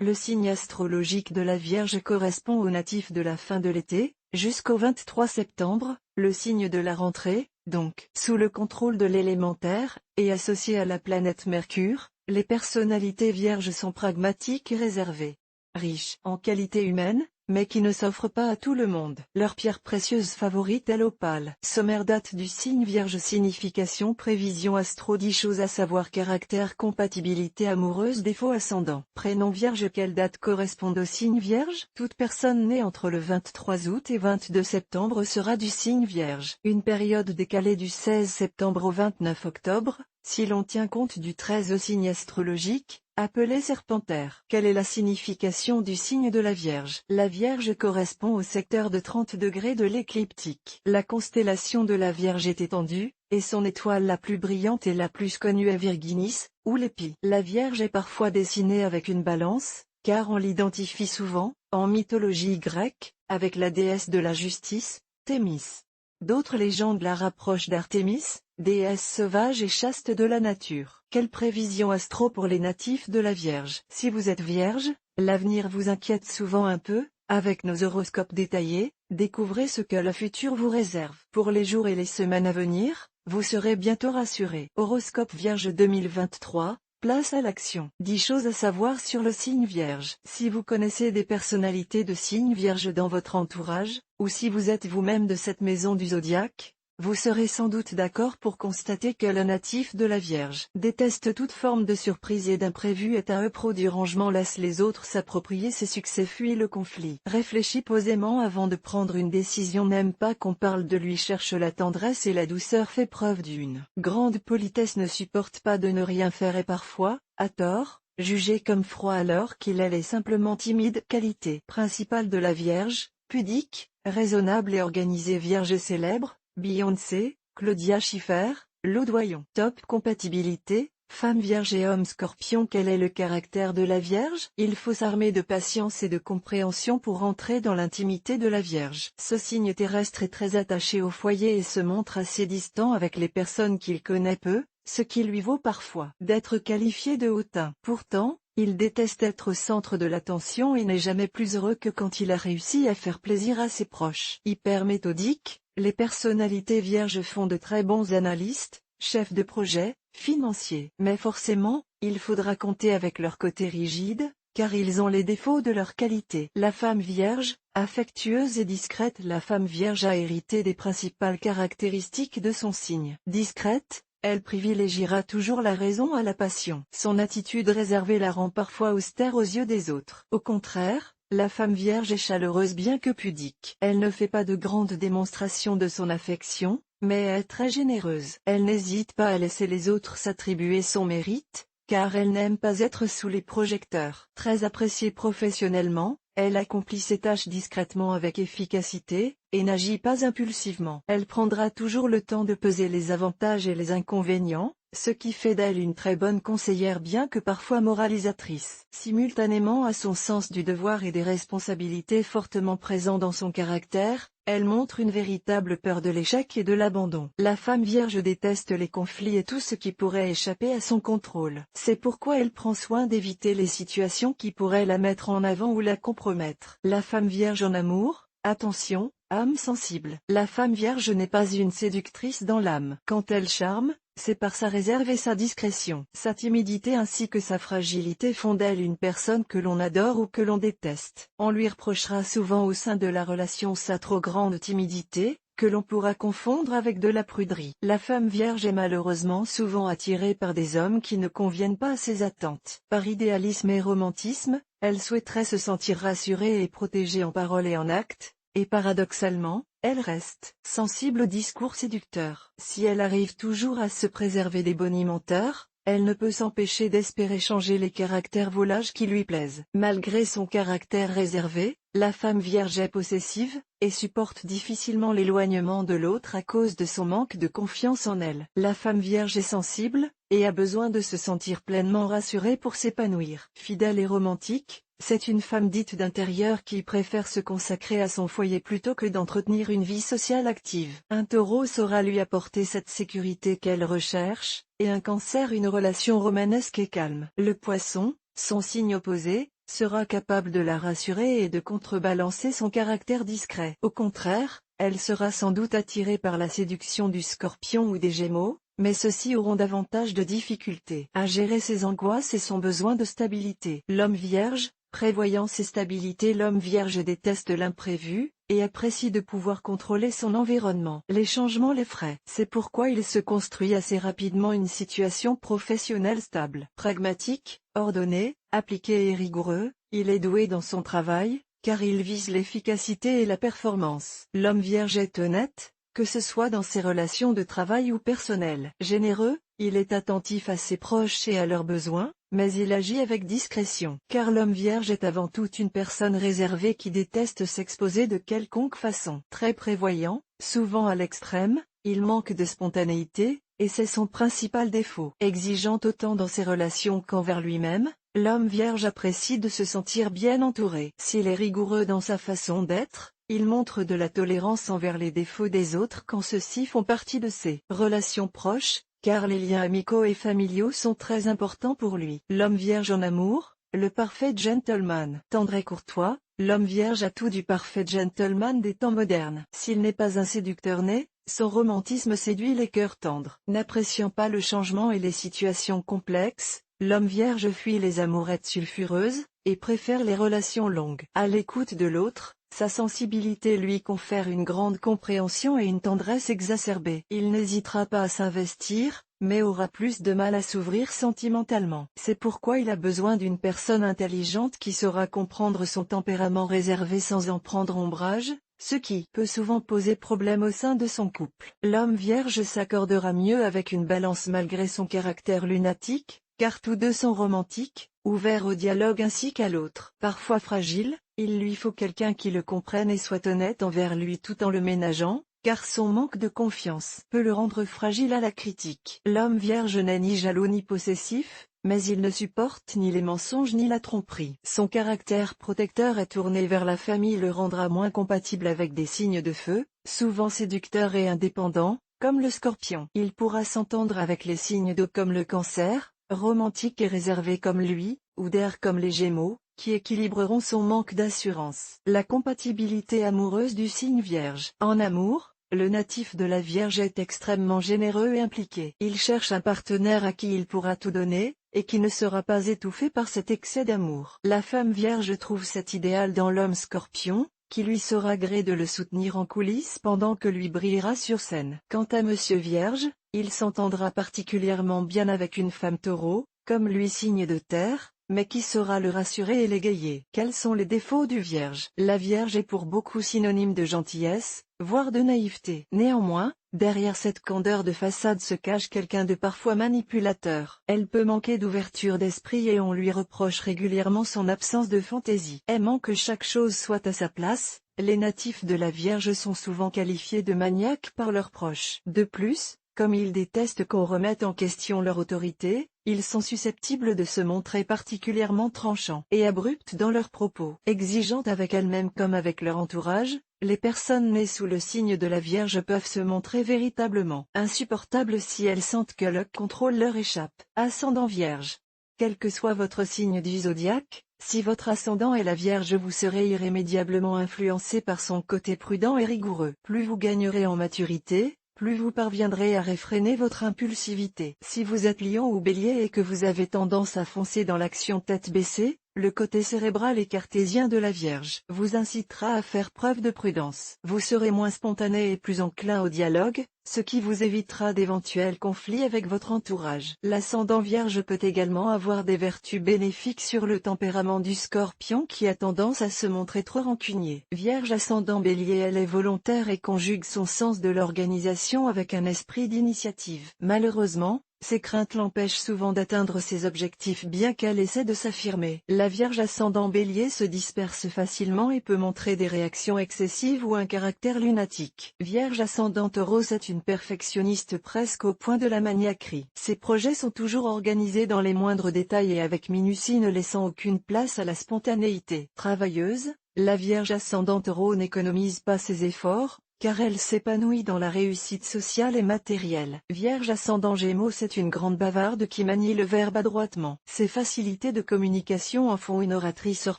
Le signe astrologique de la Vierge correspond au natif de la fin de l'été, jusqu'au 23 septembre, le signe de la rentrée, donc. Sous le contrôle de l'élémentaire, et associé à la planète Mercure, les personnalités vierges sont pragmatiques et réservées. Riches en qualités humaines, mais qui ne s'offrent pas à tout le monde. Leur pierre précieuse favorite est l'opale. Sommaire date du signe Vierge. Signification prévision astro 10 choses à savoir. Caractère compatibilité amoureuse défaut ascendant. Prénom Vierge. Quelle date correspond au signe Vierge? Toute personne née entre le 23 août et 22 septembre sera du signe Vierge. Une période décalée du 16 septembre au 29 octobre, si l'on tient compte du 13e signe astrologique, appelé Serpentaire. Quelle est la signification du signe de la Vierge? La Vierge correspond au secteur de 30 degrés de l'écliptique. La constellation de la Vierge est étendue, et son étoile la plus brillante et la plus connue est Virginis, ou l'épi. La Vierge est parfois dessinée avec une balance, car on l'identifie souvent, en mythologie grecque, avec la déesse de la justice, Thémis. D'autres légendes la rapprochent d'Artémis, déesse sauvage et chaste de la nature. Quelle prévision astro pour les natifs de la Vierge? Si vous êtes Vierge, l'avenir vous inquiète souvent un peu. Avec nos horoscopes détaillés, découvrez ce que le futur vous réserve. Pour les jours et les semaines à venir, vous serez bientôt rassurés. Horoscope Vierge 2023. Place à l'action. 10 choses à savoir sur le signe Vierge. Si vous connaissez des personnalités de signe Vierge dans votre entourage, ou si vous êtes vous-même de cette maison du zodiaque, vous serez sans doute d'accord pour constater que le natif de la Vierge déteste toute forme de surprise et d'imprévu, est un pro du rangement, laisse les autres s'approprier ses succès, fuit le conflit. Réfléchit posément avant de prendre une décision, n'aime pas qu'on parle de lui, cherche la tendresse et la douceur, fait preuve d'une grande politesse, ne supporte pas de ne rien faire et parfois, à tort, jugé comme froid alors qu'il est simplement timide. Qualité principale de la Vierge: pudique, raisonnable et organisée. Vierge célèbre: Beyoncé, Claudia Schiffer, Laudoyon. Top compatibilité, femme Vierge et homme Scorpion. Quel est le caractère de la Vierge? Il faut s'armer de patience et de compréhension pour entrer dans l'intimité de la Vierge. Ce signe terrestre est très attaché au foyer et se montre assez distant avec les personnes qu'il connaît peu, ce qui lui vaut parfois d'être qualifié de hautain. Pourtant, il déteste être au centre de l'attention et n'est jamais plus heureux que quand il a réussi à faire plaisir à ses proches. Hyper méthodique, les personnalités vierges font de très bons analystes, chefs de projet, financiers. Mais forcément, il faudra compter avec leur côté rigide, car ils ont les défauts de leur qualité. La femme vierge, affectueuse et discrète. La femme vierge a hérité des principales caractéristiques de son signe. Discrète, elle privilégiera toujours la raison à la passion. Son attitude réservée la rend parfois austère aux yeux des autres. Au contraire, la femme vierge est chaleureuse bien que pudique. Elle ne fait pas de grandes démonstrations de son affection, mais est très généreuse. Elle n'hésite pas à laisser les autres s'attribuer son mérite, car elle n'aime pas être sous les projecteurs. Très appréciée professionnellement, elle accomplit ses tâches discrètement avec efficacité, et n'agit pas impulsivement. Elle prendra toujours le temps de peser les avantages et les inconvénients, ce qui fait d'elle une très bonne conseillère bien que parfois moralisatrice. Simultanément à son sens du devoir et des responsabilités fortement présents dans son caractère, elle montre une véritable peur de l'échec et de l'abandon. La femme vierge déteste les conflits et tout ce qui pourrait échapper à son contrôle. C'est pourquoi elle prend soin d'éviter les situations qui pourraient la mettre en avant ou la compromettre. La femme vierge en amour, attention, âme sensible. La femme vierge n'est pas une séductrice dans l'âme. Quand elle charme, c'est par sa réserve et sa discrétion. Sa timidité ainsi que sa fragilité font d'elle une personne que l'on adore ou que l'on déteste. On lui reprochera souvent au sein de la relation sa trop grande timidité, que l'on pourra confondre avec de la pruderie. La femme vierge est malheureusement souvent attirée par des hommes qui ne conviennent pas à ses attentes. Par idéalisme et romantisme, elle souhaiterait se sentir rassurée et protégée en parole et en acte, et paradoxalement, elle reste sensible au discours séducteur. Si elle arrive toujours à se préserver des bonimenteurs, elle ne peut s'empêcher d'espérer changer les caractères volages qui lui plaisent. Malgré son caractère réservé, la femme vierge est possessive, et supporte difficilement l'éloignement de l'autre à cause de son manque de confiance en elle. La femme vierge est sensible, et a besoin de se sentir pleinement rassurée pour s'épanouir. Fidèle et romantique, c'est une femme dite d'intérieur qui préfère se consacrer à son foyer plutôt que d'entretenir une vie sociale active. Un taureau saura lui apporter cette sécurité qu'elle recherche, et un cancer une relation romanesque et calme. Le poisson, son signe opposé, sera capable de la rassurer et de contrebalancer son caractère discret. Au contraire, elle sera sans doute attirée par la séduction du Scorpion ou des Gémeaux, mais ceux-ci auront davantage de difficultés à gérer ses angoisses et son besoin de stabilité. L'homme Vierge, prévoyance et stabilité. L'homme Vierge déteste l'imprévu, et apprécie de pouvoir contrôler son environnement. Les changements l'effraient. C'est pourquoi il se construit assez rapidement une situation professionnelle stable. Pragmatique, ordonné, appliqué et rigoureux, il est doué dans son travail, car il vise l'efficacité et la performance. L'homme Vierge est honnête, que ce soit dans ses relations de travail ou personnelles. Généreux, il est attentif à ses proches et à leurs besoins, mais il agit avec discrétion. Car l'homme Vierge est avant tout une personne réservée qui déteste s'exposer de quelconque façon. Très prévoyant, souvent à l'extrême, il manque de spontanéité, et c'est son principal défaut. Exigeant autant dans ses relations qu'envers lui-même, l'homme Vierge apprécie de se sentir bien entouré. S'il est rigoureux dans sa façon d'être, il montre de la tolérance envers les défauts des autres quand ceux-ci font partie de ses relations proches, car les liens amicaux et familiaux sont très importants pour lui. L'homme Vierge en amour, le parfait gentleman. Tendre et courtois, l'homme Vierge a tout du parfait gentleman des temps modernes. S'il n'est pas un séducteur né, son romantisme séduit les cœurs tendres. N'appréciant pas le changement et les situations complexes, l'homme Vierge fuit les amourettes sulfureuses, et préfère les relations longues. À l'écoute de l'autre, sa sensibilité lui confère une grande compréhension et une tendresse exacerbée. Il n'hésitera pas à s'investir, mais aura plus de mal à s'ouvrir sentimentalement. C'est pourquoi il a besoin d'une personne intelligente qui saura comprendre son tempérament réservé sans en prendre ombrage, ce qui peut souvent poser problème au sein de son couple. L'homme Vierge s'accordera mieux avec une Balance malgré son caractère lunatique, car tous deux sont romantiques, ouverts au dialogue ainsi qu'à l'autre. Parfois fragile, il lui faut quelqu'un qui le comprenne et soit honnête envers lui tout en le ménageant, car son manque de confiance peut le rendre fragile à la critique. L'homme Vierge n'est ni jaloux ni possessif, mais il ne supporte ni les mensonges ni la tromperie. Son caractère protecteur et tourné vers la famille le rendra moins compatible avec des signes de feu, souvent séducteurs et indépendants, comme le Scorpion. Il pourra s'entendre avec les signes d'eau comme le Cancer, romantique et réservé comme lui, ou d'air comme les Gémeaux, qui équilibreront son manque d'assurance. La compatibilité amoureuse du signe Vierge. En amour, le natif de la Vierge est extrêmement généreux et impliqué. Il cherche un partenaire à qui il pourra tout donner, et qui ne sera pas étouffé par cet excès d'amour. La femme Vierge trouve cet idéal dans l'homme Scorpion, qui lui saura gré de le soutenir en coulisses pendant que lui brillera sur scène. Quant à Monsieur Vierge, il s'entendra particulièrement bien avec une femme Taureau, comme lui signe de terre, mais qui saura le rassurer et l'égayer. Quels sont les défauts du Vierge? La Vierge est pour beaucoup synonyme de gentillesse, voire de naïveté. Néanmoins, derrière cette candeur de façade se cache quelqu'un de parfois manipulateur. Elle peut manquer d'ouverture d'esprit et on lui reproche régulièrement son absence de fantaisie. Aimant que chaque chose soit à sa place, les natifs de la Vierge sont souvent qualifiés de maniaques par leurs proches. De plus, comme ils détestent qu'on remette en question leur autorité, ils sont susceptibles de se montrer particulièrement tranchants et abrupts dans leurs propos. Exigeantes avec elles-mêmes comme avec leur entourage, les personnes nées sous le signe de la Vierge peuvent se montrer véritablement insupportables si elles sentent que le contrôle leur échappe. Ascendant Vierge. Quel que soit votre signe du zodiaque, si votre ascendant est la Vierge, vous serez irrémédiablement influencé par son côté prudent et rigoureux. Plus vous gagnerez en maturité, plus vous parviendrez à réfréner votre impulsivité. Si vous êtes Lion ou Bélier et que vous avez tendance à foncer dans l'action tête baissée, le côté cérébral et cartésien de la Vierge vous incitera à faire preuve de prudence. Vous serez moins spontané et plus enclin au dialogue, ce qui vous évitera d'éventuels conflits avec votre entourage. L'ascendant Vierge peut également avoir des vertus bénéfiques sur le tempérament du Scorpion qui a tendance à se montrer trop rancunier. Vierge ascendant Bélier, elle est volontaire et conjugue son sens de l'organisation avec un esprit d'initiative. Malheureusement, ses craintes l'empêchent souvent d'atteindre ses objectifs bien qu'elle essaie de s'affirmer. La Vierge ascendant Bélier se disperse facilement et peut montrer des réactions excessives ou un caractère lunatique. Vierge ascendant Taureau, c'est une perfectionniste presque au point de la maniaquerie. Ses projets sont toujours organisés dans les moindres détails et avec minutie, ne laissant aucune place à la spontanéité. Travailleuse, la Vierge ascendant Taureau n'économise pas ses efforts, car elle s'épanouit dans la réussite sociale et matérielle. Vierge ascendant Gémeaux, c'est une grande bavarde qui manie le verbe adroitement. Ses facilités de communication en font une oratrice hors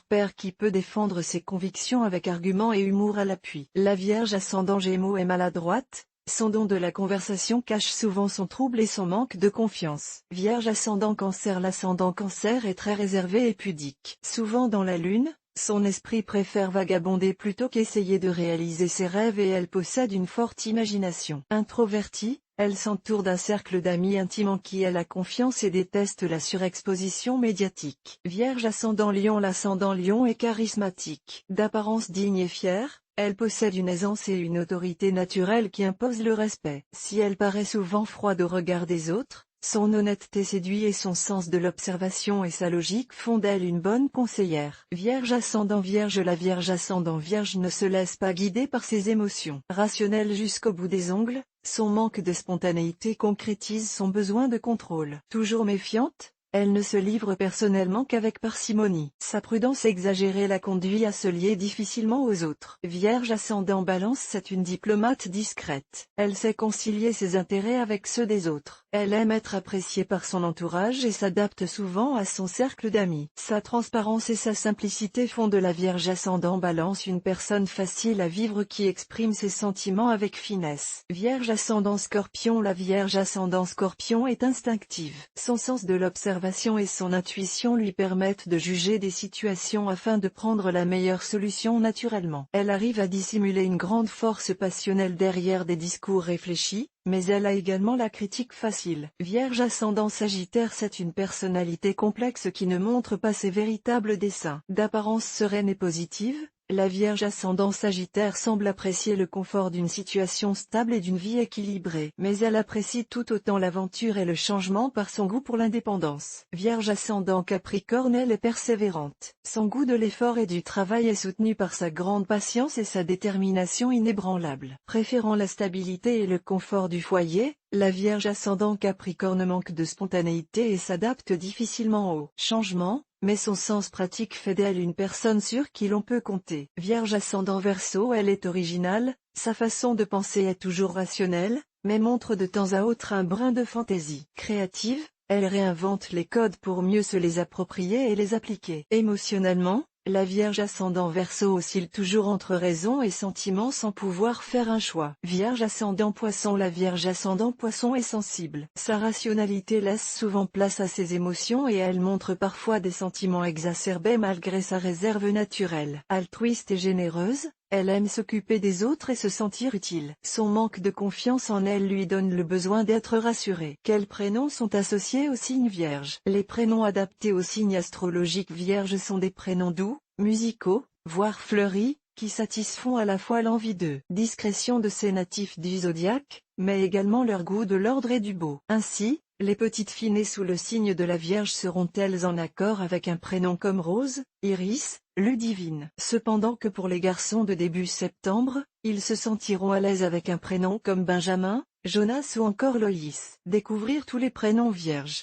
pair qui peut défendre ses convictions avec arguments et humour à l'appui. La Vierge ascendant Gémeaux est maladroite. Son don de la conversation cache souvent son trouble et son manque de confiance. Vierge ascendant Cancer. L'ascendant Cancer est très réservé et pudique. Souvent dans la lune, son esprit préfère vagabonder plutôt qu'essayer de réaliser ses rêves et elle possède une forte imagination. Introvertie, elle s'entoure d'un cercle d'amis intimes en qui elle a confiance et déteste la surexposition médiatique. Vierge ascendant Lion. L'ascendant Lion est charismatique. D'apparence digne et fière, elle possède une aisance et une autorité naturelle qui imposent le respect. Si elle paraît souvent froide au regard des autres, son honnêteté séduit et son sens de l'observation et sa logique font d'elle une bonne conseillère. Vierge ascendant Vierge. La Vierge ascendant Vierge ne se laisse pas guider par ses émotions. Rationnelle jusqu'au bout des ongles, son manque de spontanéité concrétise son besoin de contrôle. Toujours méfiante, elle ne se livre personnellement qu'avec parcimonie. Sa prudence exagérée la conduit à se lier difficilement aux autres. Vierge ascendant Balance. C'est une diplomate discrète. Elle sait concilier ses intérêts avec ceux des autres. Elle aime être appréciée par son entourage et s'adapte souvent à son cercle d'amis. Sa transparence et sa simplicité font de la Vierge ascendant Balance une personne facile à vivre qui exprime ses sentiments avec finesse. Vierge ascendant Scorpion. La Vierge ascendant Scorpion est instinctive. Son sens de l'observation et son intuition lui permettent de juger des situations afin de prendre la meilleure solution naturellement. Elle arrive à dissimuler une grande force passionnelle derrière des discours réfléchis, mais elle a également la critique facile. Vierge ascendant Sagittaire. C'est une personnalité complexe qui ne montre pas ses véritables desseins. D'apparence sereine et positive, la Vierge ascendant Sagittaire semble apprécier le confort d'une situation stable et d'une vie équilibrée. Mais elle apprécie tout autant l'aventure et le changement par son goût pour l'indépendance. Vierge ascendant Capricorne. Elle est persévérante. Son goût de l'effort et du travail est soutenu par sa grande patience et sa détermination inébranlable. Préférant la stabilité et le confort du foyer, la Vierge ascendant Capricorne manque de spontanéité et s'adapte difficilement au changement, mais son sens pratique fait d'elle une personne sur qui l'on peut compter. Vierge ascendant Verseau. Elle est originale, sa façon de penser est toujours rationnelle, mais montre de temps à autre un brin de fantaisie. Créative, elle réinvente les codes pour mieux se les approprier et les appliquer. Émotionnellement, la Vierge ascendant Verseau oscille toujours entre raison et sentiment sans pouvoir faire un choix. Vierge ascendant Poisson. La Vierge ascendant Poisson est sensible. Sa rationalité laisse souvent place à ses émotions et elle montre parfois des sentiments exacerbés malgré sa réserve naturelle. Altruiste et généreuse, elle aime s'occuper des autres et se sentir utile. Son manque de confiance en elle lui donne le besoin d'être rassurée. Quels prénoms sont associés au signe Vierge? Les prénoms adaptés au signe astrologique Vierge sont des prénoms doux, musicaux, voire fleuris, qui satisfont à la fois l'envie de discrétion de ces natifs du zodiaque, mais également leur goût de l'ordre et du beau. Ainsi, les petites filles nées sous le signe de la Vierge seront-elles en accord avec un prénom comme Rose, Iris, Ludivine? Cependant que pour les garçons de début septembre, ils se sentiront à l'aise avec un prénom comme Benjamin, Jonas ou encore Loïs. Découvrir tous les prénoms Vierges.